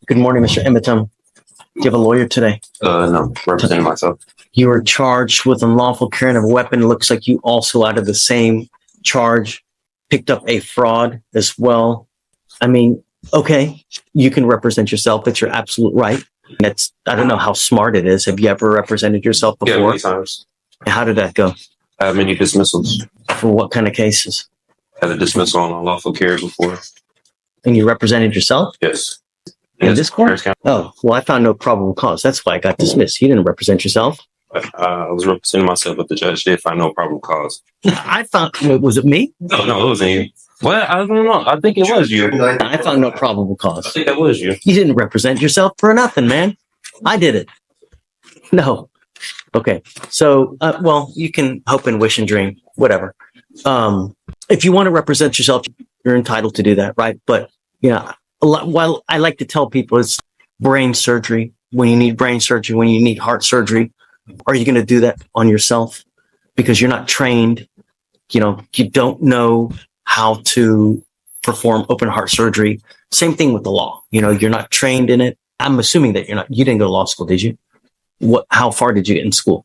Good morning, Mr. Emmetum. Do you have a lawyer today? No, representing myself. You were charged with unlawful carrying of a weapon. It looks like you also, out of the same charge, picked up a fraud as well. I mean, okay, you can represent yourself. It's your absolute right. I don't know how smart it is. Have you ever represented yourself before? Yeah, many times. How did that go? I have many dismissals. For what kind of cases? I had a dismissal on unlawful carry before. And you represented yourself? Yes. In this court? Oh, well, I found no probable cause. That's why I got dismissed. You didn't represent yourself. I was representing myself, but the judge did find no probable cause. Was it me? No, it wasn't you. Well, I don't know. I think it was you. I found no probable cause. I think that was you. You didn't represent yourself for nothing, man. I did it. No. Okay. So, well, you can hope and wish and dream, whatever. If you want to represent yourself, you're entitled to do that, right? But, well, I like to tell people it's brain surgery. When you need brain surgery, when you need heart surgery, are you going to do that on yourself? Because you're not trained. You don't know how to perform open heart surgery. Same thing with the law. You're not trained in it. I'm assuming that you didn't go to law school, did you? How far did you get in school?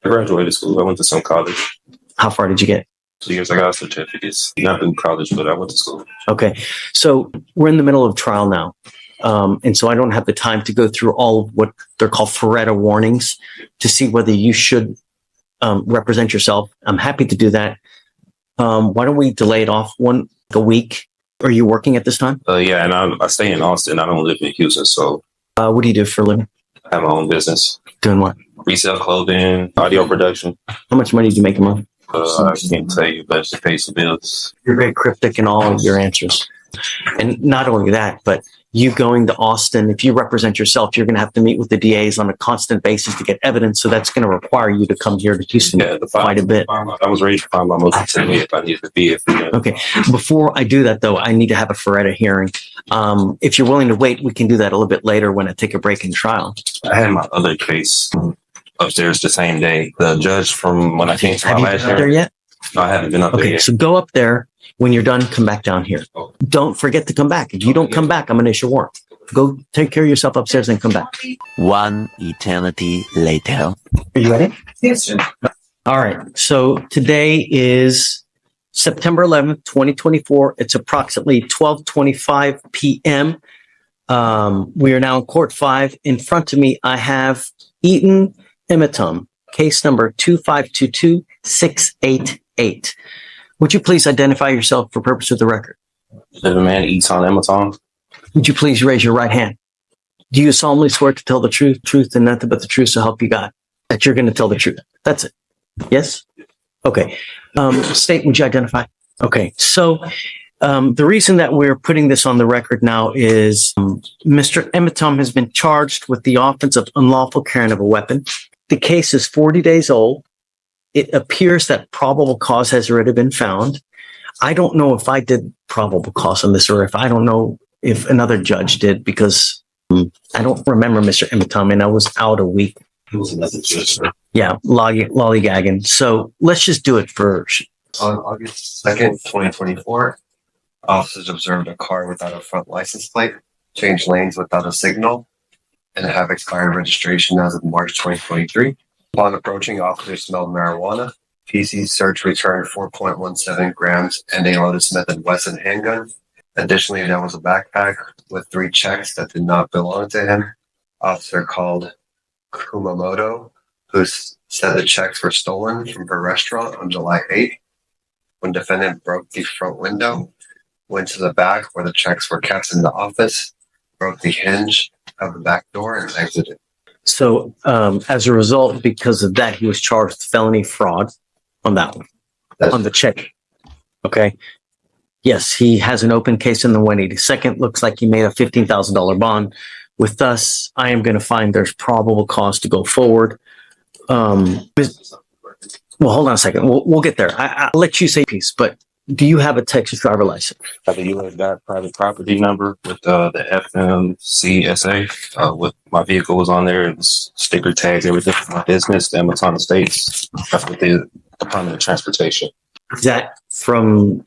I graduated school. I went to some college. How far did you get? 2 years. I got certificates. Not in college, but I went to school. Okay. So we're in the middle of trial now. And so I don't have the time to go through all of what they're called Faretta warnings to see whether you should represent yourself. I'm happy to do that. Why don't we delay it off a week? Are you working at this time? Yeah, and I stay in Austin. I don't live in Houston, so. What do you do for a living? I have my own business. Doing what? Resell clothing, audio production. How much money do you make a month? I can't tell you, but it pays the bills. You're very cryptic in all of your answers. And not only that, but you going to Austin, if you represent yourself, you're going to have to meet with the DAs on a constant basis to get evidence. So that's going to require you to come here to Houston quite a bit. I was ready to find my most attorney if I needed to be. Okay. Before I do that, though, I need to have a Faretta hearing. If you're willing to wait, we can do that a little bit later when I take a break in trial. I had my other case upstairs the same day. The judge from when I came to my last hearing. Have you been up there yet? No, I haven't been up there yet. Okay, so go up there. When you're done, come back down here. Don't forget to come back. If you don't come back, I'm going to issue a warrant. Go take care of yourself upstairs and come back. One eternity later. Are you ready? Yes, sir. All right. So today is September 11th, 2024. It's approximately 12:25 p.m. We are now in court 5. In front of me, I have Eaton Emmetum, case number 2522688. Would you please identify yourself for purpose of the record? The man eats on Amazon. Would you please raise your right hand? Do you solemnly swear to tell the truth, and nothing but the truth, so help you God? That you're going to tell the truth. That's it. Yes? Okay. State, would you identify? Okay. So the reason that we're putting this on the record now is Mr. Emmetum has been charged with the offense of unlawful carrying of a weapon. The case is 40 days old. It appears that probable cause has already been found. I don't know if I did probable cause on this, or if I don't know if another judge did, because I don't remember Mr. Emmetum, and I was out a week. It was another judge, sir. Yeah, lollygagging. So let's just do it first. On August 2nd, 2024, officers observed a car without a front license plate, change lanes without a signal, and have expired registration as of March 2023. Upon approaching, officers smelled marijuana. PC search returned 4.17 grams and a loaded Smith & Wesson handgun. Additionally, there was a backpack with 3 checks that did not belong to him. Officer called Kumamoto, who said the checks were stolen from her restaurant on July 8th. When defendant broke the front window, went to the back where the checks were kept in the office, broke the hinge of the back door, and exited. So as a result, because of that, he was charged with felony fraud on that one, on the check. Okay. Yes, he has an open case in the 182nd. Looks like he made a $15,000 bond. With us, I am going to find there's probable cause to go forward. Well, hold on a second. We'll get there. I'll let you say peace, but do you have a Texas driver license? I have a U.S. private property number with the FMCSA. With my vehicle was on there. It was sticker tags, everything for my business, the Amazon Estates. That's what the Department of Transportation. Is that from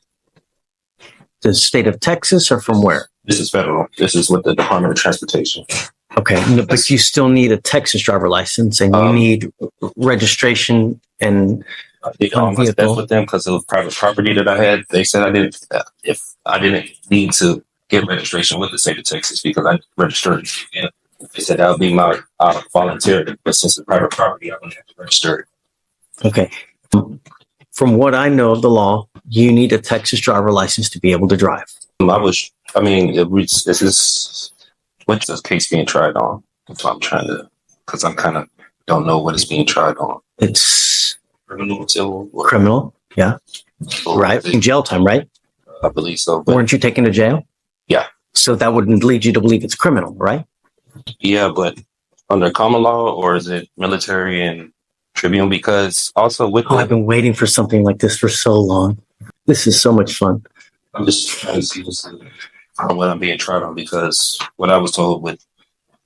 the state of Texas or from where? This is federal. This is with the Department of Transportation. Okay, no, but you still need a Texas driver license and you need registration and I did all my steps with them because of private property that I had. They said I didn't, if I didn't need to get registration with the state of Texas because I registered. And they said that would be my volunteer, but since it's private property, I wouldn't have to register. okay. From what I know of the law, you need a Texas driver license to be able to drive. This is what's this case being tried on? That's what I'm trying to, because I'm kind of don't know what it's being tried on. It's Criminal, civil, criminal, yeah, right? In jail time, right? I believe so. But Weren't you taken to jail? Yeah. So that wouldn't lead you to believe it's criminal, right? yeah, but under common law, or is it military and tribunal? Because also with Oh, I've been waiting for something like this for so long. This is so much fun. I'm just trying to see what I'm being tried on, because what I was told with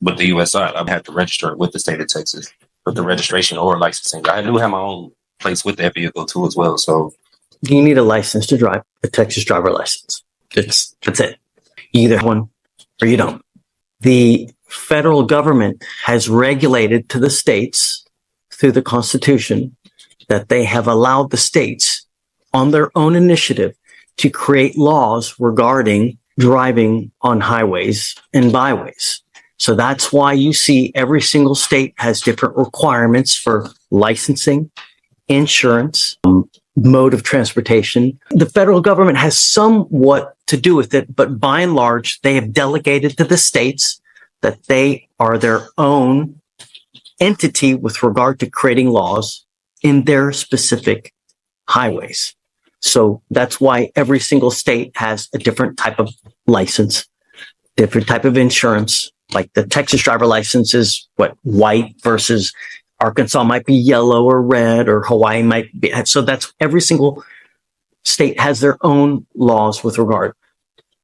the U.S. side, I had to register it with the state of Texas with the registration or licensing. I do have my own place with that vehicle too as well. So You need a license to drive, a Texas driver license. That's it. You either have one or you don't. The federal government has regulated to the states through the Constitution that they have allowed the states on their own initiative to create laws regarding driving on highways and byways. So that's why you see every single state has different requirements for licensing, insurance, mode of transportation. The federal government has somewhat to do with it, but by and large, they have delegated to the states that they are their own entity with regard to creating laws in their specific highways. So that's why every single state has a different type of license, different type of insurance. Like the Texas driver license is white versus Arkansas might be yellow or red, or Hawaii might be. So that's every single state has their own laws with regard.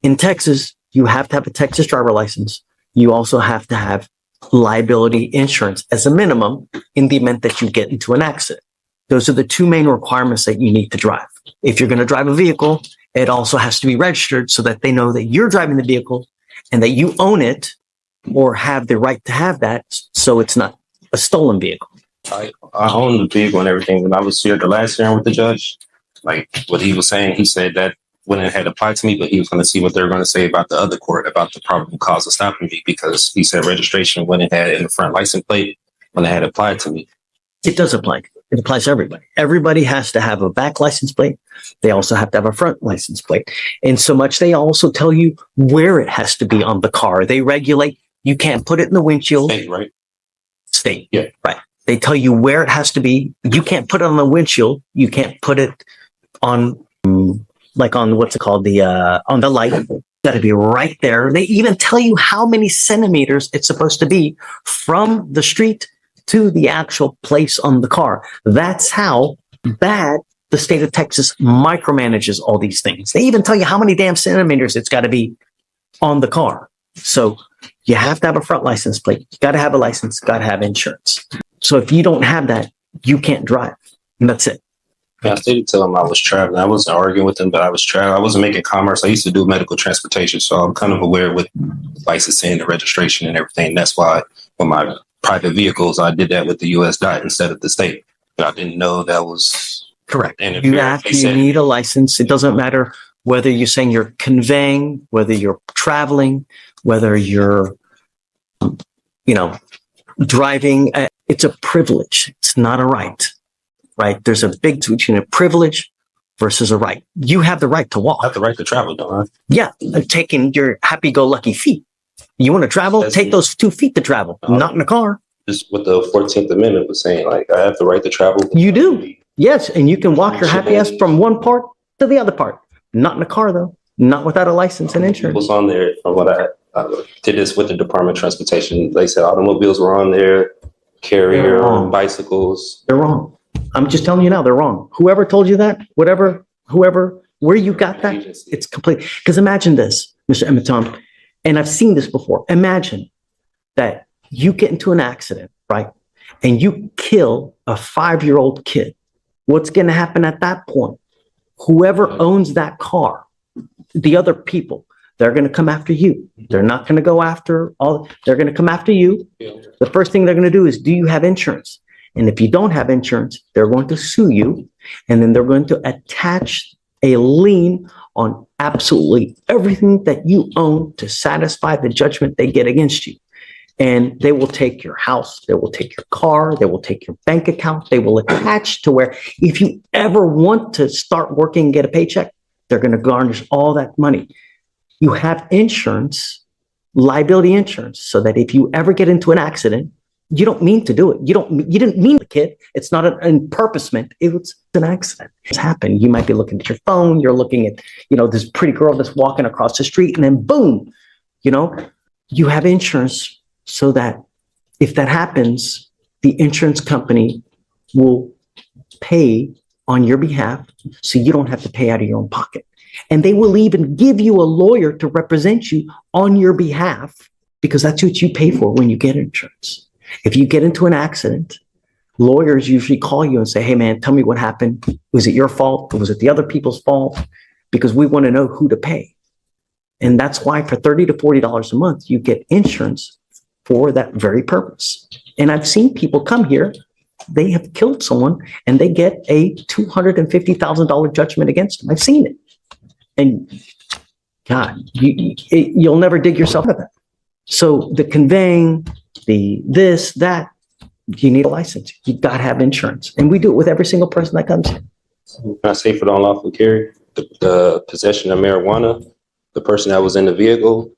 In Texas, you have to have a Texas driver license. You also have to have liability insurance as a minimum in the event that you get into an accident. Those are the two main requirements that you need to drive. If you're going to drive a vehicle, it also has to be registered so that they know that you're driving the vehicle and that you own it or have the right to have that, so it's not a stolen vehicle. I own the vehicle and everything. When I was here the last hearing with the judge, like what he was saying, he said that when it had applied to me, but he was going to see what they were going to say about the other court, about the probable cause of stopping me, because he said registration when it had in the front license plate, when it had applied to me. It does apply. It applies to everybody. Everybody has to have a back license plate. They also have to have a front license plate. And so much, they also tell you where it has to be on the car. They regulate. You can't put it in the windshield. State, right? State. Yeah. Right. They tell you where it has to be. You can't put it on the windshield. You can't put it on, like on what's it called? On the light. Got to be right there. They even tell you how many centimeters it's supposed to be from the street to the actual place on the car. That's how bad the state of Texas micromanages all these things. They even tell you how many damn centimeters it's got to be on the car. So you have to have a front license plate. You got to have a license, got to have insurance. So if you don't have that, you can't drive. And that's it. Yeah, I did tell him I was traveling. I wasn't arguing with him, but I was traveling. I wasn't making commerce. I used to do medical transportation. So I'm kind of aware with licensing, the registration and everything. That's why with my private vehicles, I did that with the U.S. DOT instead of the state. But I didn't know that was correct. You need a license. It doesn't matter whether you're saying you're conveying, whether you're traveling, whether you're, driving. It's a privilege. It's not a right, right? There's a big difference between a privilege versus a right. You have the right to walk. I have the right to travel, don't I? Yeah, taking your happy-go-lucky feet. You want to travel? Take those 2 feet to travel, not in a car. Just what the 14th Amendment was saying, like I have the right to travel. You do. Yes, and you can walk your happy ass from one part to the other part. Not in a car, though. Not without a license and insurance. Was on there from what I did this with the Department of Transportation. They said automobiles were on there, carrier, bicycles. They're wrong. I'm just telling you now, they're wrong. Whoever told you that, where you got that, it's complete. Because imagine this, Mr. Emiton, and I've seen this before. Imagine that you get into an accident, right? And you kill a 5-year-old kid. What's going to happen at that point? Whoever owns that car, the other people, they're going to come after you. They're not going to go after they're going to come after you. Yeah. The first thing they're going to do is, do you have insurance? And if you don't have insurance, they're going to sue you. And then they're going to attach a lien on absolutely everything that you own to satisfy the judgment they get against you. And they will take your house, they will take your car, they will take your bank account, they will attach to where if you ever want to start working and get a paycheck, they're going to garnish all that money. You have insurance, liability insurance, so that if you ever get into an accident, you don't mean to do it. You didn't mean the kid. It's not an imperposement. It was an accident. It's happened. You might be looking at your phone. You're looking at, this pretty girl that's walking across the street, and then boom, you have insurance so that if that happens, the insurance company will pay on your behalf so you don't have to pay out of your own pocket. And they will even give you a lawyer to represent you on your behalf, because that's what you pay for when you get insurance. If you get into an accident, lawyers usually call you and say, hey, man, tell me what happened. Was it your fault? Or was it the other people's fault? Because we want to know who to pay. And that's why for $30 to $40 a month, you get insurance for that very purpose. And I've seen people come here, they have killed someone, and they get a $250,000 judgment against them. I've seen it. And God, you'll never dig yourself out of that. So the conveying, the this, that, you need a license. You've got to have insurance. And we do it with every single person that comes in. Can I say for the unlawful carry, the possession of marijuana, the person that was in the vehicle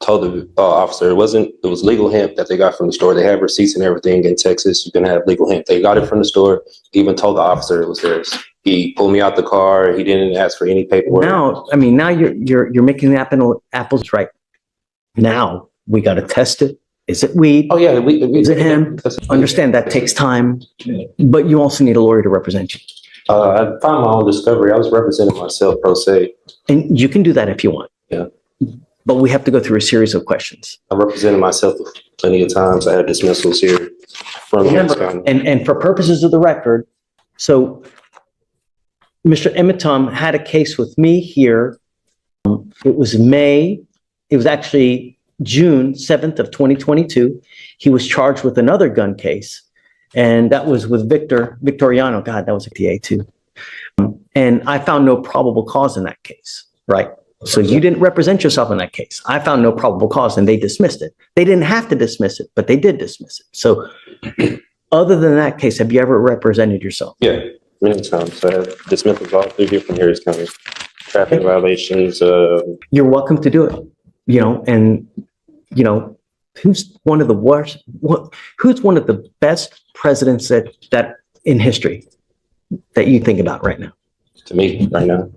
told the officer it was legal hemp that they got from the store. They have receipts and everything in Texas. You can have legal hemp. They got it from the store. He even told the officer it was theirs. He pulled me out the car. He didn't ask for any paperwork. Now you're making the apples right. Now we got to test it. Is it weed? Oh yeah, Is it hemp? Understand that takes time, but you also need a lawyer to represent you. I found my own discovery. I was representing myself pro se. And you can do that if you want. Yeah. But we have to go through a series of questions. I represented myself plenty of times. I had dismissals here from Remember, and for purposes of the record, so Mr. Emitom had a case with me here. It was actually June 7th of 2022. He was charged with another gun case, and that was with Victoriano. God, that was a TA too. And I found no probable cause in that case, right? So you didn't represent yourself in that case. I found no probable cause and they dismissed it. They didn't have to dismiss it, but they did dismiss it. So other than that case, have you ever represented yourself? Yeah, many times. I have dismissals all through different Harris County. Traffic violations. You're welcome to do it, who's one of the worst, who's one of the best presidents that in history that you think about right now? To me, right now.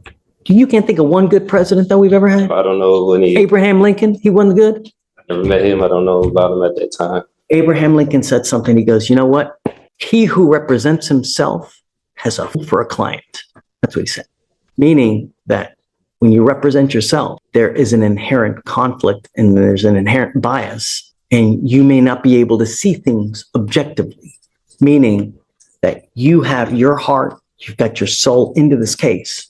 You can't think of one good president that we've ever had? I don't know any. Abraham Lincoln, he wasn't good? I never met him. I don't know about him at that time. Abraham Lincoln said something. He goes, you know what? He who represents himself has a fool for a client. That's what he said. Meaning that when you represent yourself, there is an inherent conflict and there's an inherent bias, and you may not be able to see things objectively, meaning that you have your heart, you've got your soul into this case.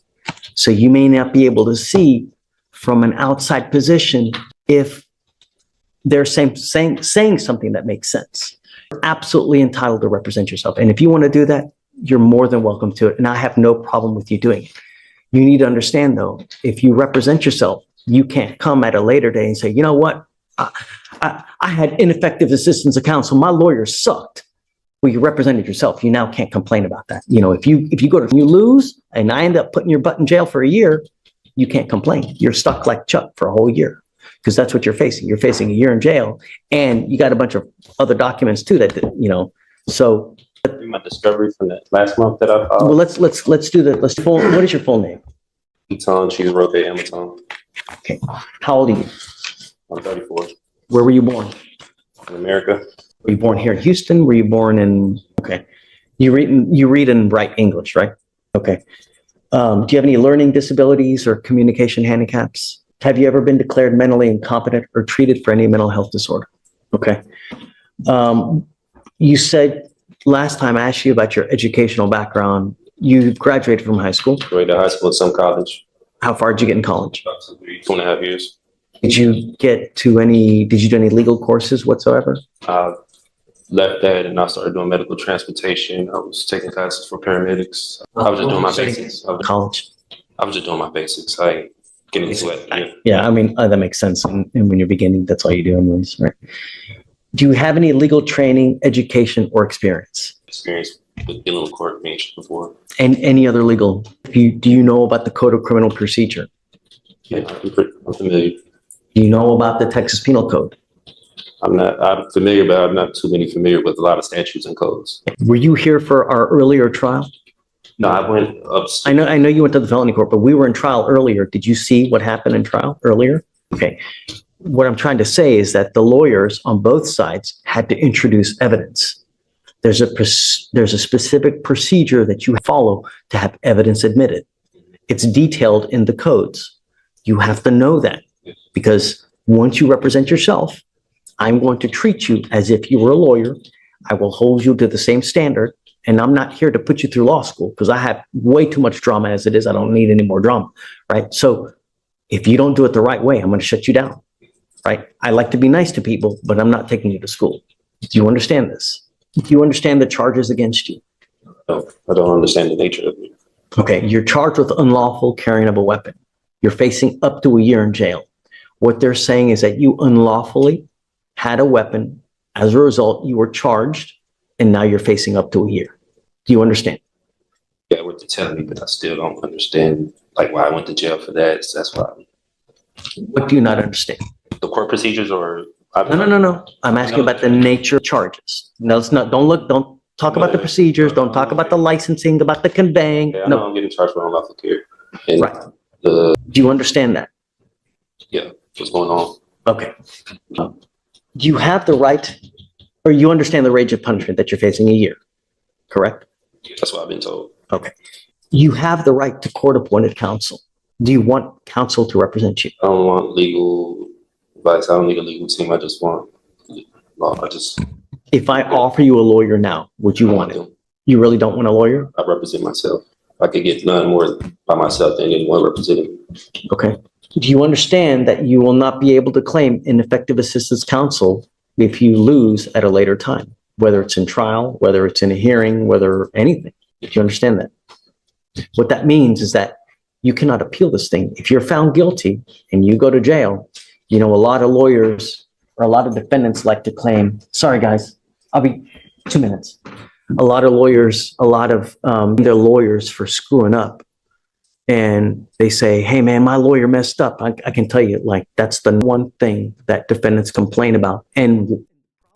So you may not be able to see from an outside position if they're saying something that makes sense. You're absolutely entitled to represent yourself. And if you want to do that, you're more than welcome to it. And I have no problem with you doing it. You need to understand, though, if you represent yourself, you can't come at a later day and say, you know what? I had ineffective assistance of counsel. My lawyer sucked. Well, you represented yourself. You now can't complain about that. If you lose and I end up putting your butt in jail for a year, you can't complain. You're stuck like Chuck for a whole year, because that's what you're facing. You're facing a year in jail, and you got a bunch of other documents too so. My discovery from that last month that I filed. Well, let's do that. What is your full name? Eton, she's Roque Amaton. Okay. How old are you? I'm 34. Where were you born? In America. Were you born here in Houston? Were you born in? Okay. You read and write English, right? Okay. Do you have any learning disabilities or communication handicaps? Have you ever been declared mentally incompetent or treated for any mental health disorder? Okay. You said last time I asked you about your educational background, you graduated from high school. Graduated high school at some college. How far did you get in college? About 2.5 years. Did you do any legal courses whatsoever? Left that and I started doing medical transportation. I was taking classes for paramedics. I was just doing my basics. College. I was just doing my basics. I ain't getting into it. Yeah. Yeah, I mean, that makes sense. And when you're beginning, that's all you do anyways, right? Do you have any legal training, education, or experience? Experience with dealing with court meetings before. And any other legal? Do you know about the Code of Criminal Procedure? Yeah, I'm familiar. Do you know about the Texas Penal Code? I'm familiar, but I'm not too familiar with a lot of statutes and codes. Were you here for our earlier trial? No, I went up. I know you went to the felony court, but we were in trial earlier. Did you see what happened in trial earlier? Okay. What I'm trying to say is that the lawyers on both sides had to introduce evidence. There's a specific procedure that you follow to have evidence admitted. It's detailed in the codes. You have to know that because once you represent yourself, I'm going to treat you as if you were a lawyer. I will hold you to the same standard. And I'm not here to put you through law school because I have way too much drama as it is. I don't need any more drama, right? So if you don't do it the right way, I'm going to shut you down, right? I like to be nice to people, but I'm not taking you to school. Do you understand this? Do you understand the charges against you? No, I don't understand the nature of it. Okay, you're charged with unlawful carrying of a weapon. You're facing up to a year in jail. What they're saying is that you unlawfully had a weapon. As a result, you were charged, and now you're facing up to a year. Do you understand? Yeah, what they're telling me, but I still don't understand like why I went to jail for that. So that's why. What do you not understand? The court procedures or No. I'm asking about the nature of charges. No, it's not. Don't talk about the procedures. Don't talk about the licensing, about the conveying. Yeah, I No. know I'm getting charged for unlawful carry. And Right. Do you understand that? Yeah, what's going on? Okay. Do you have the right, or you understand the range of punishment that you're facing a year, correct? That's what I've been told. Okay. You have the right to court-appointed counsel. Do you want counsel to represent you? I don't want legal advice. I don't need a legal team. I just want law. If I offer you a lawyer now, would you want it? You really don't want a lawyer? I represent myself. I could get none more by myself than anyone representing me. Okay. Do you understand that you will not be able to claim ineffective assistance counsel if you lose at a later time, whether it's in trial, whether it's in a hearing, whether anything? Do you understand that? What that means is that you cannot appeal this thing. If you're found guilty and you go to jail, a lot of lawyers or a lot of defendants like to claim, sorry guys, I'll be 2 minutes. A lot of lawyers, they're lawyers for screwing up. And they say, hey man, my lawyer messed up. I can tell you, that's the one thing that defendants complain about. And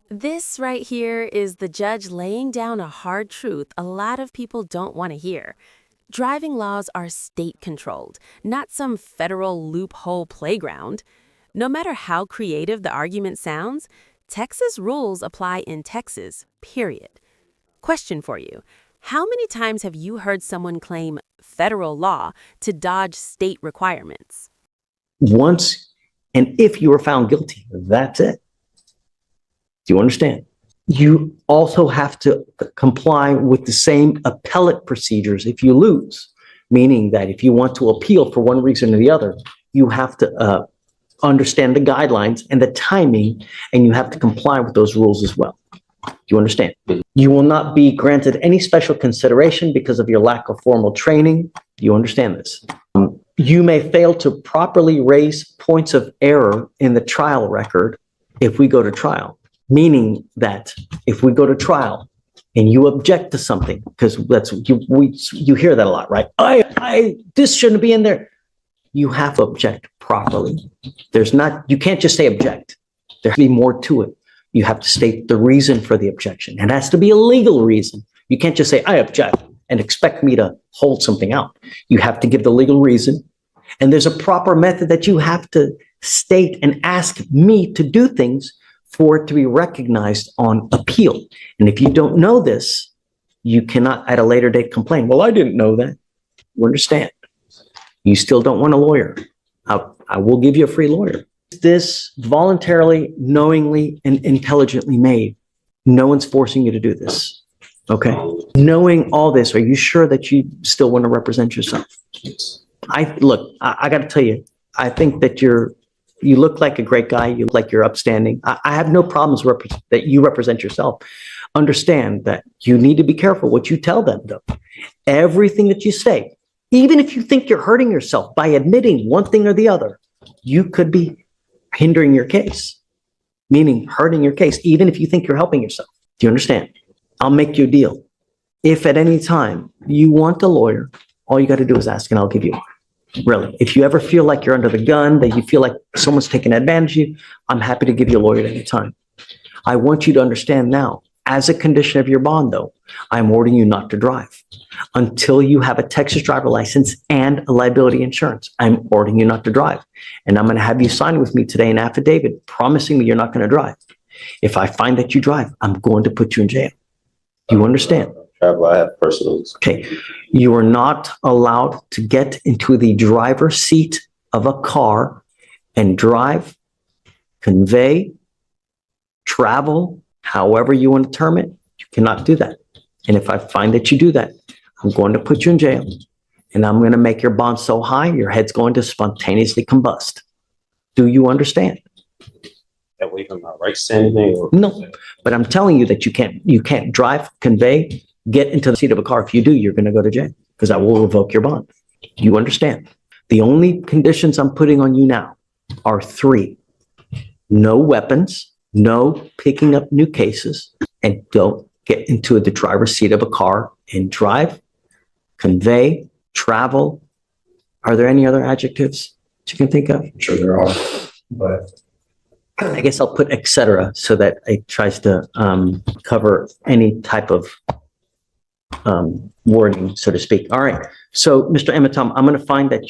this right here is the judge laying down a hard truth a lot of people don't want to hear. Driving laws are state-controlled, not some federal loophole playground. No matter how creative the argument sounds, Texas rules apply in Texas, period. Question for you. How many times have you heard someone claim federal law to dodge state requirements? Once, and if you were found guilty, that's it. Do you understand? You also have to comply with the same appellate procedures if you lose, meaning that if you want to appeal for one reason or the other, you have to understand the guidelines and the timing, and you have to comply with those rules as well. Do you understand? You will not be granted any special consideration because of your lack of formal training. Do you understand this? You may fail to properly raise points of error in the trial record if we go to trial, meaning that if we go to trial and you object to something, because you hear that a lot, right? This shouldn't be in there. You have to object properly. You can't just say object. There has to be more to it. You have to state the reason for the objection. It has to be a legal reason. You can't just say, I object, and expect me to hold something out. You have to give the legal reason. And there's a proper method that you have to state and ask me to do things for it to be recognized on appeal. And if you don't know this, you cannot at a later date complain. Well, I didn't know that. You understand? You still don't want a lawyer. I will give you a free lawyer. This voluntarily, knowingly, and intelligently made. No one's forcing you to do this. Okay. Knowing all this, are you sure that you still want to represent yourself? Yes. I got to tell you, I think that you look like a great guy. You look like you're upstanding. I have no problems that you represent yourself. Understand that you need to be careful what you tell them, though. Everything that you say, even if you think you're hurting yourself by admitting one thing or the other, you could be hindering your case, meaning hurting your case, even if you think you're helping yourself. Do you understand? I'll make you a deal. If at any time you want a lawyer, all you got to do is ask and I'll give you one. Really. If you ever feel like you're under the gun, that you feel like someone's taking advantage of you, I'm happy to give you a lawyer at any time. I want you to understand now, as a condition of your bond, though, I'm ordering you not to drive until you have a Texas driver license and a liability insurance. I'm ordering you not to drive. And I'm going to have you sign with me today an affidavit promising me you're not going to drive. If I find that you drive, I'm going to put you in jail. Do you understand? I have personals. Okay. You are not allowed to get into the driver's seat of a car and drive, convey, travel, however you want to term it. You cannot do that. And if I find that you do that, I'm going to put you in jail and I'm going to make your bond so high, your head's going to spontaneously combust. Do you understand? That way, my rights to anything? Or No, but I'm telling you that you can't drive, convey, get into the seat of a car. If you do, you're going to go to jail because I will revoke your bond. You understand? The only conditions I'm putting on you now are 3. No weapons, no picking up new cases, and don't get into the driver's seat of a car and drive, convey, travel. Are there any other adjectives that you can think of? I'm sure there are, but I guess I'll put et cetera so that it tries to cover any type of wording, so to speak. All right. So, Mr. Ematom, I'm going to find that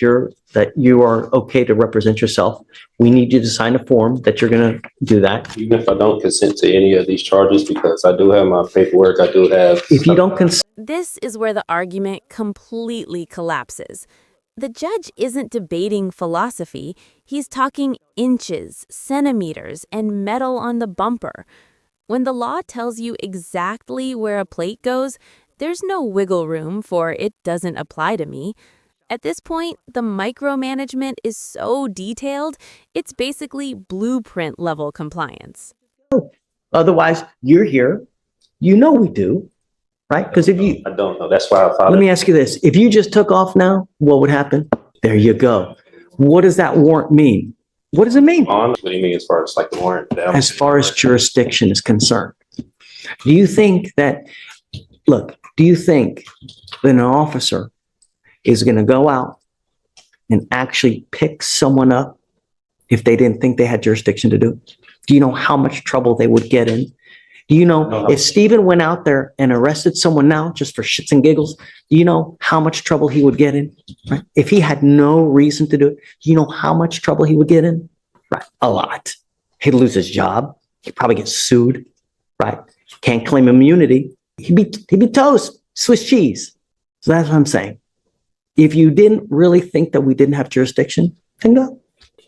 you are okay to represent yourself. We need you to sign a form that you're going to do that. even if I don't consent to any of these charges, because I do have my paperwork, I do have. If you don't consent, This is where the argument completely collapses. The judge isn't debating philosophy. He's talking inches, centimeters, and metal on the bumper. When the law tells you exactly where a plate goes, there's no wiggle room for it doesn't apply to me. At this point, the micromanagement is so detailed, it's basically blueprint level compliance. otherwise you're here. You know we do, right? Because if you, I don't know. That's why I filed. let me ask you this. If you just took off now, what would happen? There you go. What does that warrant mean? What does it mean? What do you mean as far as like the warrant? As far as jurisdiction is concerned, do you think that an officer is going to go out and actually pick someone up if they didn't think they had jurisdiction to do it? Do you know how much trouble they would get in? Do you know if Stephen went out there and arrested someone now just for shits and giggles, do you know how much trouble he would get in? Right? If he had no reason to do it, do you know how much trouble he would get in? Right? A lot. He'd lose his job. He'd probably get sued. Right? Can't claim immunity. He'd be toast. Swiss cheese. So that's what I'm saying. If you didn't really think that we didn't have jurisdiction, then go.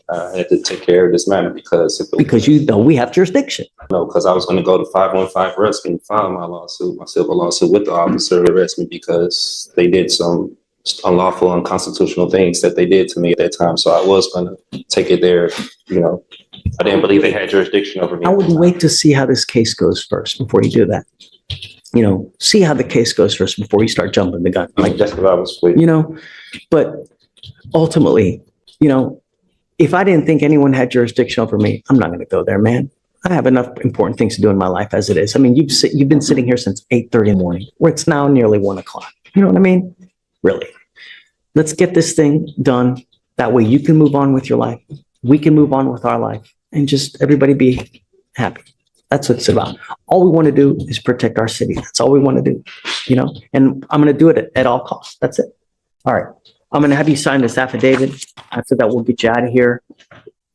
I had to take care of this matter because you know we have jurisdiction. No, because I was going to go to 515 arrest and file my civil lawsuit with the officer to arrest me because they did some unlawful, unconstitutional things that they did to me at that time. So I was going to take it there. You know, I didn't believe they had jurisdiction over me. I would wait to see how this case goes first before you do that. You know, see how the case goes first before you start jumping the gun. Like that's what I was waiting. You know, but ultimately, you know, if I didn't think anyone had jurisdiction over me, I'm not going to go there, man. I have enough important things to do in my life as it is. I mean, you've been sitting here since 8:30 in the morning, where it's now nearly 1 o'clock. You know what I mean? Really. Let's get this thing done. That way you can move on with your life. We can move on with our life and just everybody be happy. That's what it's about. All we want to do is protect our city. That's all we want to do, you know, and I'm going to do it at all costs. That's it. All right. I'm going to have you sign this affidavit. After that, we'll get you out of here.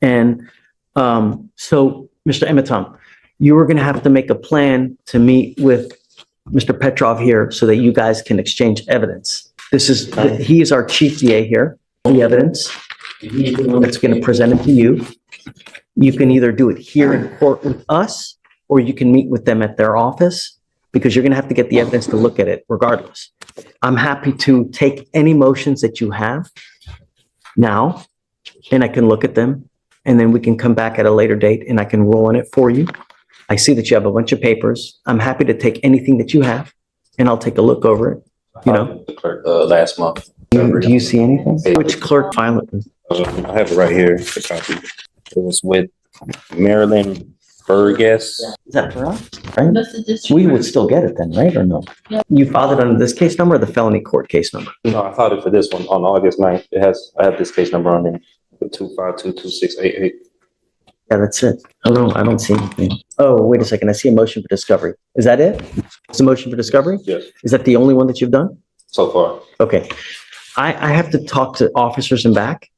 And so, Mr. Ematom, you are going to have to make a plan to meet with Mr. Petrov here so that you guys can exchange evidence. He is our chief DA here. The evidence that's going to present it to you. You can either do it here in court with us, or you can meet with them at their office, because you're going to have to get the evidence to look at it regardless. I'm happy to take any motions that you have now, and I can look at them, and then we can come back at a later date and I can roll on it for you. I see that you have a bunch of papers. I'm happy to take anything that you have and I'll take a look over it. You know, The clerk, last month. do you see anything? Which clerk file it? I have it right here, the copy. It was with Marilyn Burgess. Is that for us? Right? We would still get it then, right? Or no? You filed it under this case number or the felony court case number? No, I filed it for this one on August 9th. I have this case number on there, 2522688. Yeah, that's it. I don't see anything. Oh, wait a second. I see a motion for discovery. Is that it? It's a motion for discovery? Yes, Is that the only one that you've done? so far. Okay. I have to talk to officers in back.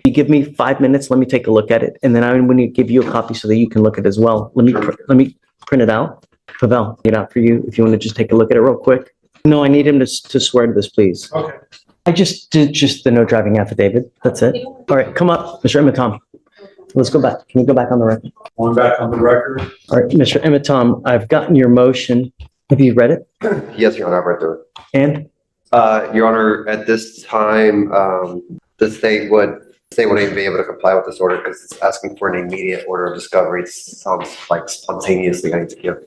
You give me 5 minutes, let me take a look at it, and then I'm going to give you a copy so that you can look at it as well. Let me print it out. Pavel, get out for you if you want to just take a look at it real quick. No, I need him to swear to this, please. Okay. I just did the no driving affidavit. That's it. All right, come up, Mr. Emitom. Let's go back. Can you go back on the record? Going back on the record. All right, Mr. Emitom, I've gotten your motion. Have you read it? Yes, Your Honor, I've read through it. And Your Honor, at this time, the state wouldn't even be able to comply with this order because it's asking for an immediate order of discovery. It sounds like spontaneously going to give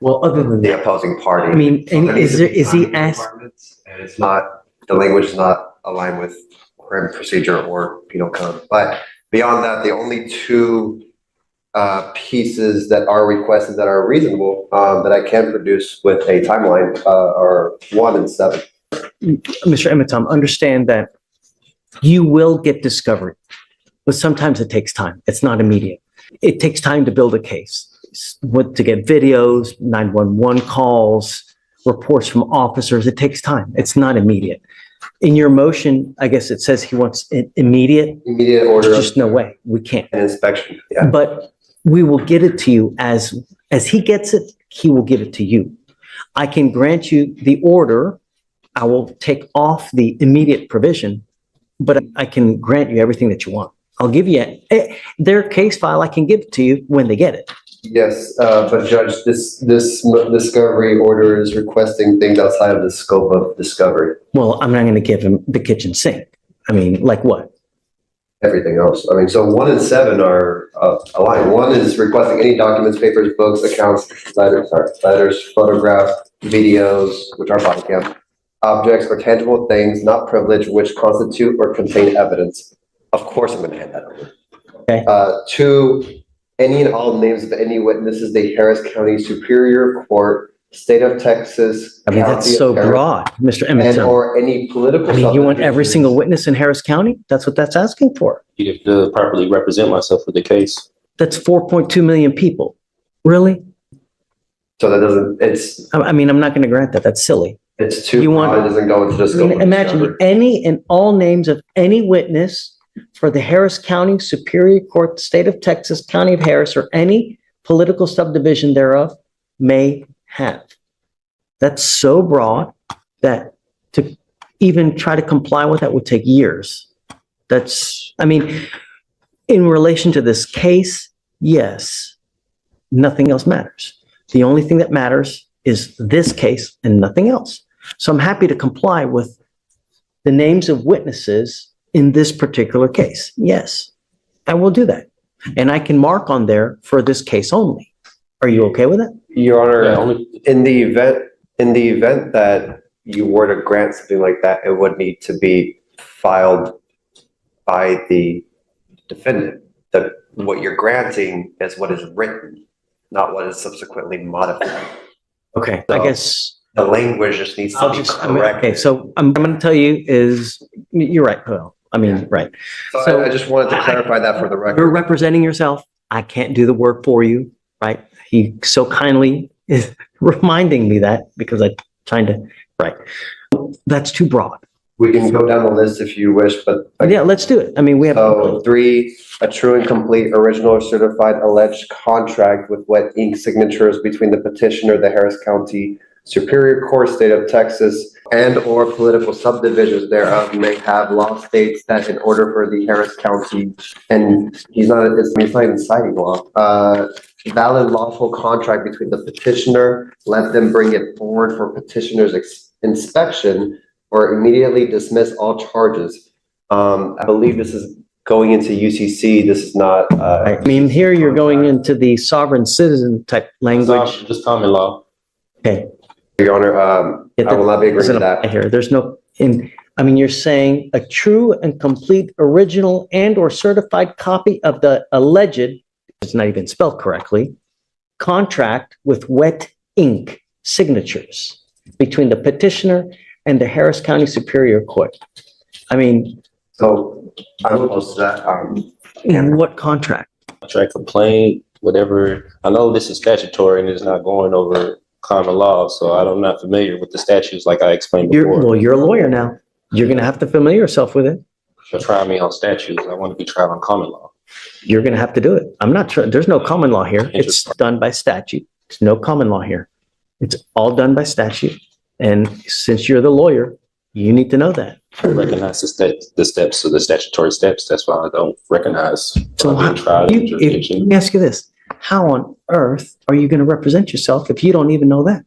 well, other than the that, opposing party. I mean, and is he asked? And it's not, the language is not aligned with criminal procedure or penal code. But beyond that, the only two pieces that are requested that are reasonable that I can produce with a timeline are 1 and 7. Mr. Emitom, understand that you will get discovery, but sometimes it takes time. It's not immediate. It takes time to build a case, to get videos, 911 calls, reports from officers. It takes time. It's not immediate. In your motion, I guess it says he wants it immediate. Immediate order There's just no way. We can't. and inspection. Yeah. But we will get it to you as he gets it, he will give it to you. I can grant you the order. I will take off the immediate provision, but I can grant you everything that you want. I'll give you their case file. I can give it to you when they get it. Yes, but Judge, this discovery order is requesting things outside of the scope of discovery. Well, I'm not going to give him the kitchen sink. I mean, like what? Everything else. I mean, so 1 and 7 are aligned. 1 is requesting any documents, papers, books, accounts, letters, photographs, videos, which are body cam, objects or tangible things not privileged which constitute or contain evidence. Of course, I'm going to hand that over. Okay. 2, any and all names of any witnesses, the Harris County Superior Court, State of Texas. I mean, that's County of so Harris, broad, Mr. and Emmett. or any political. I mean, you want every subdivisions. single witness in Harris County? That's what that's asking for. You have to properly represent myself for the case. That's 4.2 million people. Really? So that doesn't, it's I mean, I'm not going to grant that. That's silly. too You want- broad. It doesn't go into just. I mean, imagine any and all names of any witness for the Harris County Superior Court, State of Texas, County of Harris, or any political subdivision thereof may have. That's so broad that to even try to comply with that would take years. I mean, in relation to this case, yes, nothing else matters. The only thing that matters is this case and nothing else. So I'm happy to comply with the names of witnesses in this particular case. Yes, I will do that. And I can mark on there for this case only. Are you okay with that? Your Honor, Yeah, only, in the event that you were to grant something like that, it would need to be filed by the defendant. What you're granting is what is written, not what is subsequently modified. Okay, I guess The language just needs to I'll be just, correct. okay, so I'm going to tell you is, you're right, Paul. I mean, right. So I just wanted to clarify that for the You're record. representing yourself. I can't do the work for you, right? He so kindly is reminding me that because I'm trying to, right. That's too broad. We can go down the list if you wish, but. Yeah, let's do it. I mean, we have. So 3, a true and complete original or certified alleged contract with wet ink signatures between the petitioner, the Harris County Superior Court, State of Texas, and or political subdivisions thereof may have law states that in order for the Harris County, and it's not even citing law, valid lawful contract between the petitioner, let them bring it forward for petitioner's inspection or immediately dismiss all charges. I believe this is going into UCC. This is not, I mean, here you're going into the sovereign citizen type language. Just common law. Okay. Your Honor, I will not be agreeing to that. Here, there's no, I mean, you're saying a true and complete original and or certified copy of the alleged, it's not even spelled correctly, contract with wet ink signatures between the petitioner and the Harris County Superior Court. I mean, So I'm opposed to that. what contract? Contract complaint, whatever. I know this is statutory and it's not going over common law, so I'm not familiar with the statutes like I explained before. Well, you're a lawyer now. You're going to have to familiar yourself with it. So try me on statutes. I want to be tried on common law. You're going to have to do it. I'm not sure. There's no common law here. It's done by statute. There's no common law here. It's all done by statute. And since you're the lawyer, you need to know that. I recognize the steps of the statutory steps. That's why I don't recognize. So being tried in let jurisdiction. me ask you this. How on earth are you going to represent yourself if you don't even know that?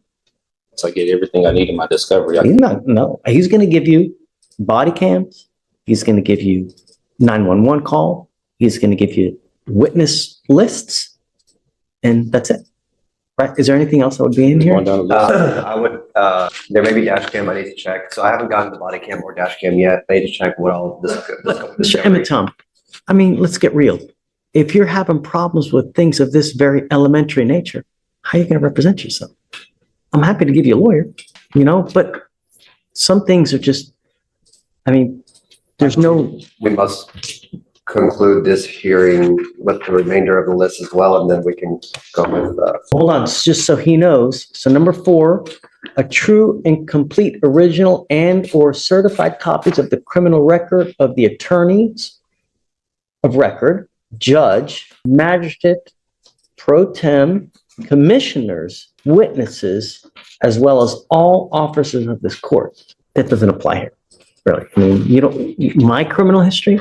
So I get everything I need in my discovery. He's going to give you body cams. He's going to give you 911 call. He's going to give you witness lists. And that's it. Right? Is there anything else that would be in here? Going down the list. I would, there may be dash cam I need to check. So I haven't gotten the body cam or dash cam yet. I need to check what all this. Mr. Emmett Tom, I mean, let's get real. If you're having problems with things of this very elementary nature, how are you going to represent yourself? I'm happy to give you a lawyer, but some things are just, I mean, there's no. We must conclude this hearing with the remainder of the list as well, and then we can go with, Hold on, just so he knows. So number 4, a true and complete original and or certified copies of the criminal record of the attorneys of record, judge, magistrate, pro tem, commissioners, witnesses, as well as all officers of this court. That doesn't apply here, really. I mean, my criminal history,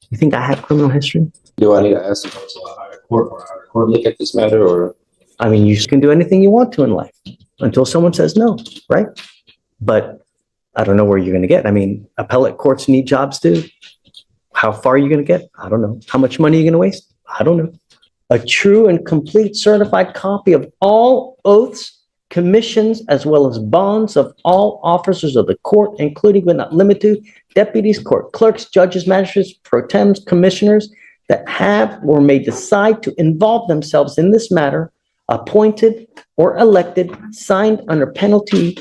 you think I have criminal history? Do I need to ask to go to a higher court or a higher court look at this matter, or? I mean, you can do anything you want to in life until someone says no, right? But I don't know where you're going to get. I mean, appellate courts need jobs too. How far are you going to get? I don't know. How much money are you going to waste? I don't know. A true and complete certified copy of all oaths, commissions, as well as bonds of all officers of the court, including but not limited to deputies, court clerks, judges, magistrates, pro tems, commissioners that have or may decide to involve themselves in this matter, appointed or elected, signed under penalty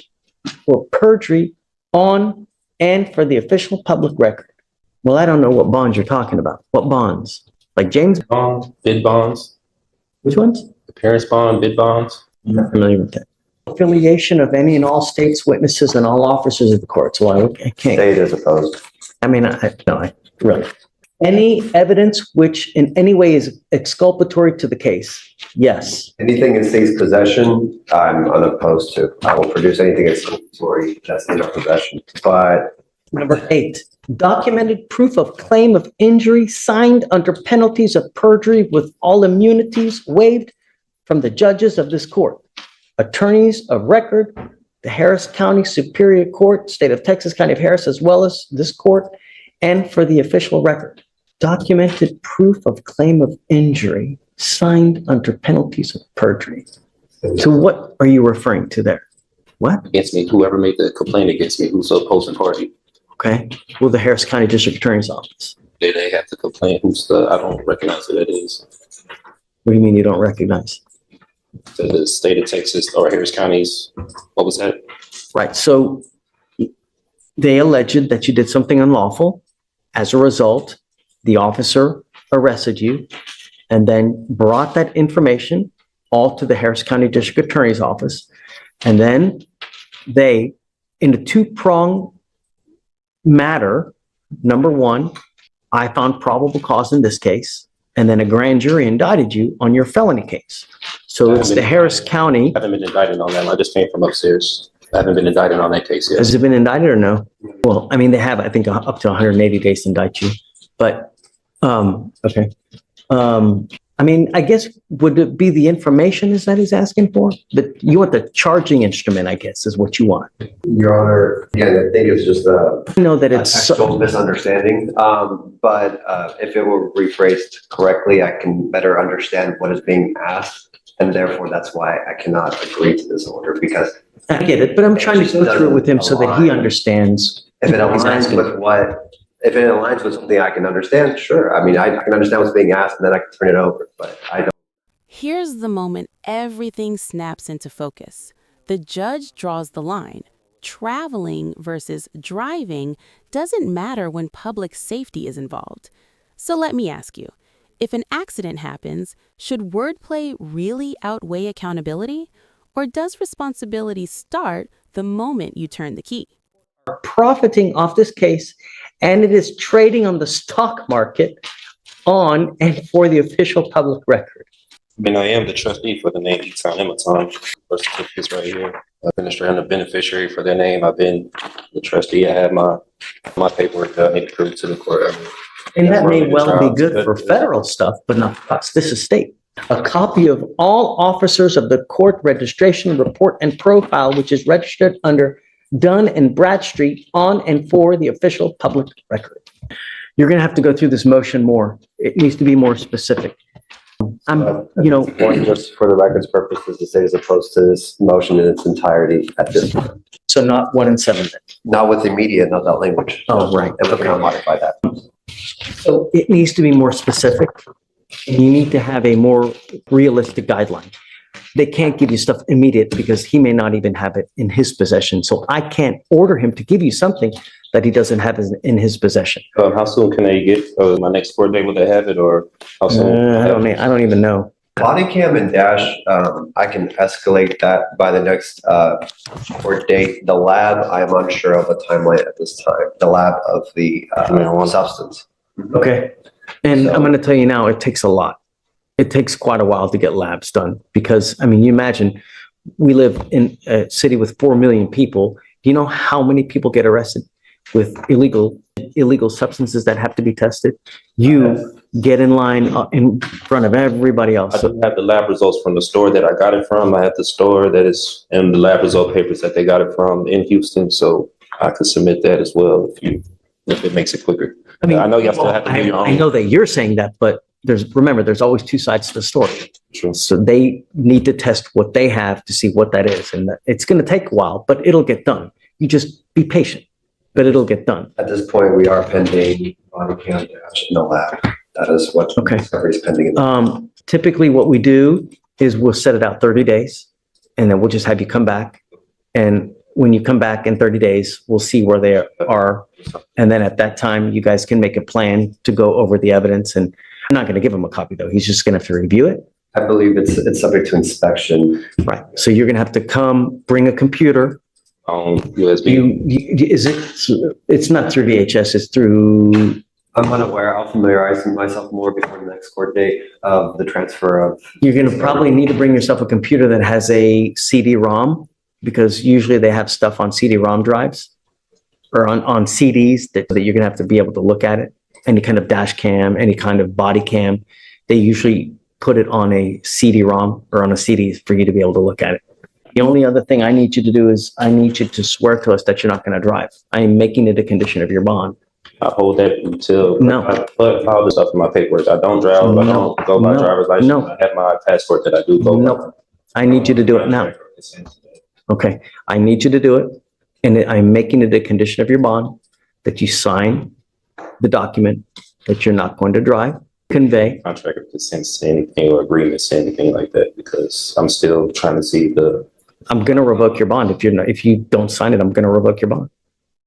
for perjury on and for the official public record. Well, I don't know what bonds you're talking about. What bonds? Like James? Bonds, bid bonds, Which ones? appearance bond, bid bonds. I'm not familiar with that. Affiliation of any and all states, witnesses, and all officers of the court. So I can't. state as opposed. I mean, I really. Any evidence which in any way is exculpatory to the case? Yes. Anything in state's possession, I'm unopposed to. I will produce anything exculpatory that's in our possession. But Number 8, documented proof of claim of injury signed under penalties of perjury with all immunities waived from the judges of this court, attorneys of record, the Harris County Superior Court, State of Texas, County of Harris, as well as this court, and for the official record. Documented proof of claim of injury signed under penalties of perjury. So what are you referring to there? What? Against me, whoever made the complaint against me, who's the opposing party. Okay. Well, the Harris County District Attorney's Office. They have to complain. I don't recognize who that is. What do you mean you don't recognize? The state of Texas or Harris County's, what was that? Right. So they alleged that you did something unlawful. As a result, the officer arrested you and then brought that information all to the Harris County District Attorney's Office. And then they, in a two-pronged matter, number 1, I found probable cause in this case, and then a grand jury indicted you on your felony case. So it's the Harris County. I haven't been indicted on that. I just came from upstairs. I haven't been indicted on that case yet. Has it been indicted or no? Well, I mean, they have, I think, up to 180 days to indict you. But, okay. I mean, I guess, would it be the information is that he's asking for? You want the charging instrument, I guess, is what you want. Your Honor, again, I think it's just I know that a it's, textual misunderstanding. But if it were rephrased correctly, I can better understand what is being asked. And therefore, that's why I cannot agree to this order, because I get it, but I'm trying to go through it with him so that he understands. if it what he's aligns asking. with if it aligns with something I can understand, sure. I mean, I can understand what's being asked and then I can turn it over, but I don't. Here's the moment everything snaps into focus. The judge draws the line. Traveling versus driving doesn't matter when public safety is involved. So let me ask you, if an accident happens, should wordplay really outweigh accountability? Or does responsibility start the moment you turn the key? Profiting off this case, and it is trading on the stock market on and for the official public record. I mean, I am the trustee for the name Each Time Time. Birth certificate's right here. Administrator and the beneficiary for their name. I've been the trustee. I have my paperwork that I need to prove to the court. And that may well be good for federal stuff, but not for us. This is state. A copy of all officers of the court registration report and profile, which is registered under Dunn and Bradstreet on and for the official public record. You're going to have to go through this motion more. It needs to be more specific. Just for the record's purposes to say as opposed to this motion in its entirety at this point. So not 1 and 7 then. Not with immediate, not that language. Oh, right. And we're going to modify that. So it needs to be more specific. And you need to have a more realistic guideline. They can't give you stuff immediate because he may not even have it in his possession. So I can't order him to give you something that he doesn't have in his possession. How soon can they get my next court date? Will they have it, or how soon? I don't even know. Body cam and dash, I can escalate that by the next court date. The lab, I am unsure of a timeline at this time. The lab of the substance. Okay. And I'm going to tell you now, it takes a lot. It takes quite a while to get labs done because, I mean, you imagine we live in a city with 4 million people. Do you know how many people get arrested with illegal substances that have to be tested? You get in line in front of everybody else. I do have the lab results from the store that I got it from. I have the store that is in the lab result papers that they got it from in Houston. So I could submit that as well if it makes it quicker. I mean, I know you still have to do your own. I know that you're saying that, but there's always two sides to the story. True. So they need to test what they have to see what that is. And it's going to take a while, but it'll get done. You just be patient, but it'll get done. At this point, we are pending body cam dash in the lab. That is what is pending. Typically what we do is we'll set it out 30 days and then we'll just have you come back. And when you come back in 30 days, we'll see where they are. And then at that time, you guys can make a plan to go over the evidence. And I'm not going to give him a copy though. He's just going to have to review it. I believe it's subject to inspection. Right. So you're going to have to come bring a computer. USB. It's not through VHS. It's through. I'm unaware. I'll familiarize myself more before the next court date of the transfer of. You're going to probably need to bring yourself a computer that has a CD-ROM because usually they have stuff on CD-ROM drives or on CDs that you're going to have to be able to look at it. Any kind of dash cam, any kind of body cam, they usually put it on a CD-ROM or on a CD for you to be able to look at it. The only other thing I need you to do is I need you to swear to us that you're not going to drive. I am making it a condition of your bond. I hold that until No. But all the stuff in my paperwork. I don't drive. I don't go by driver's license. No. I have my passport that I do go by. No. I need you to do it now. Okay. I need you to do it. And I'm making it a condition of your bond that you sign the document that you're not going to drive, convey. Contract doesn't say anything or agreement say anything like that because I'm still trying to see I'm going to revoke your bond. If you don't sign it, I'm going to revoke your bond.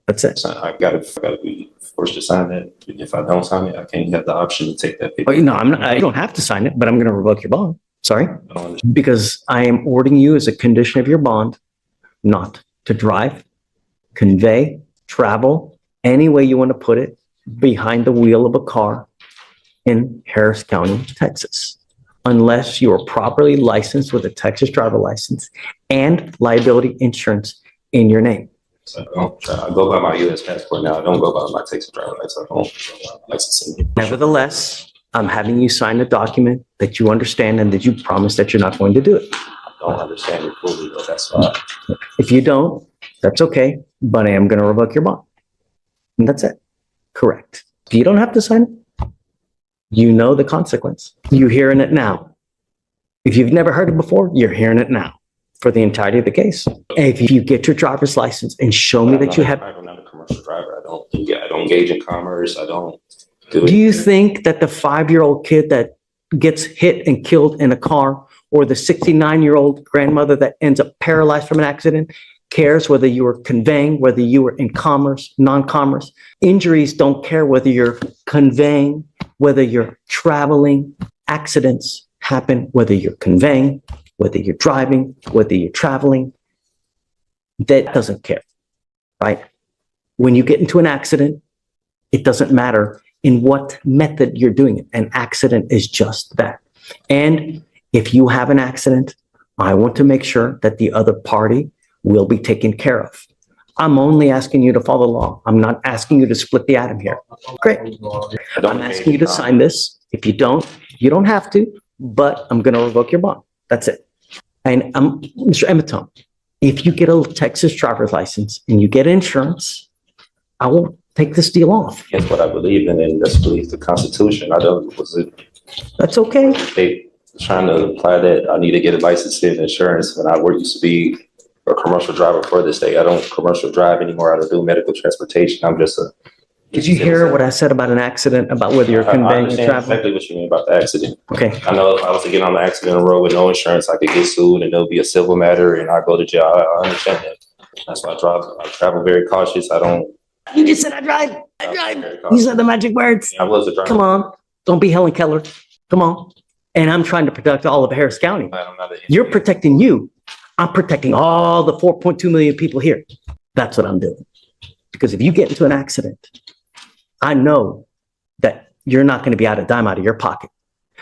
That's it. I gotta be forced to sign that. If I don't sign it, I can't have the option to take that paper. Oh, no, I'm not. I don't have to sign it, but I'm going to revoke your bond. Sorry, because I am ordering you as a condition of your bond not to drive, convey, travel any way you want to put it behind the wheel of a car in Harris County, Texas, unless you are properly licensed with a Texas driver license and liability insurance in your name. So I go by my U.S. passport now. I don't go by my Texas driver license. I don't licensing. Nevertheless, I'm having you sign a document that you understand and that you promise that you're not going to do it. I don't understand it fully, but that's fine. If you don't, that's okay, but I am going to revoke your bond. And that's it. Correct. You don't have to sign it. You know the consequence. You're hearing it now. If you've never heard it before, you're hearing it now for the entirety of the case. If you get your driver's license and show me that you have. I'm not a commercial driver. I don't engage in commerce. I don't do Do you think that the 5-year-old kid that gets hit and killed in a car, or the 69-year-old grandmother that ends up paralyzed from an accident, cares whether you were conveying, whether you were in commerce, non-commerce? Injuries don't care whether you're conveying, whether you're traveling. Accidents happen whether you're conveying, whether you're driving, whether you're traveling. That doesn't care, right? When you get into an accident, it doesn't matter in what method you're doing it. An accident is just that. And if you have an accident, I want to make sure that the other party will be taken care of. I'm only asking you to follow the law. I'm not asking you to split the atom here. Great. I'm asking you to sign this. If you don't have to, but I'm going to revoke your bond. That's it. And Mr. Emeton, if you get a Texas driver's license and you get insurance, I won't take this deal off. That's what I believe in, and that's believe the Constitution. I don't, was it, That's okay. they trying to apply that I need to get a license and insurance when I used to be a commercial driver for this day. I don't commercial drive anymore. I don't do medical transportation. I'm just a. Did you hear what I said about an accident, about whether you're I conveying and understand traveling? exactly what you mean about the accident. Okay. I know if I was to get on the accident road with no insurance, I could get sued and there'll be a civil matter and I go to jail. I understand that. That's why I travel very cautious. I don't. You just said I drive. I drive. You said the magic words. I was a driver. Come on. Don't be Helen Keller. Come on. And I'm trying to protect all of Harris County. I'm not You're protecting you. I'm protecting all the 4.2 million people here. That's what I'm doing. Because if you get into an accident, I know that you're not going to be out a dime out of your pocket.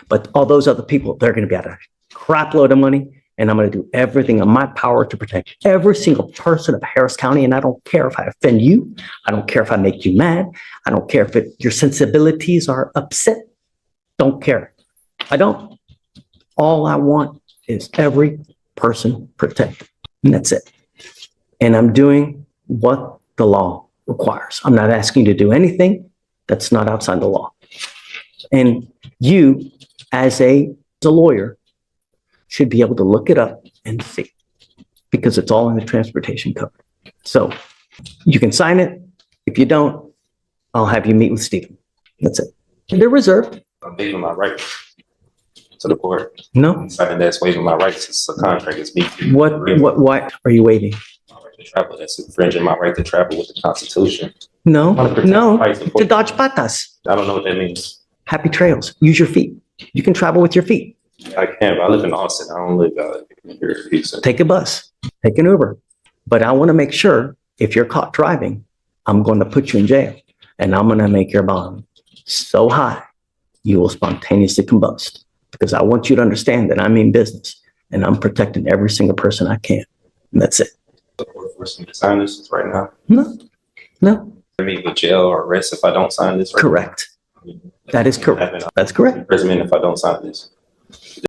But all those other people, they're going to be out a crap load of money. And I'm going to do everything in my power to protect every single person of Harris County. And I don't care if I offend you. I don't care if I make you mad. I don't care if your sensibilities are upset. Don't care. I don't. All I want is every person protected. And that's it. And I'm doing what the law requires. I'm not asking you to do anything that's not outside the law. And you, as a lawyer, should be able to look it up and see, because it's all in the transportation code. So you can sign it. If you don't, I'll have you meet with Stephen. That's it. And they're reserved. I'm waiving my right to the court. No. Signing that's waiving my rights. It's a contract. It's me. What are you waiving? My right to travel. That's infringing my right to travel with the Constitution. No, I wanna protect no. the rights of- To dodge patas. I don't know what that means. Happy trails. Use your feet. You can travel with your feet. I can't. I live in Austin. I don't live here in Houston. Take a bus, take an Uber. But I want to make sure if you're caught driving, I'm going to put you in jail and I'm going to make your bond so high you will spontaneously combust, because I want you to understand that I mean business and I'm protecting every single person I can. And that's it. The court forced me to sign this right now. No, I mean, with jail or arrest if I don't sign this. Right correct. now. That is correct. That's correct. Imprisonment if I don't sign this.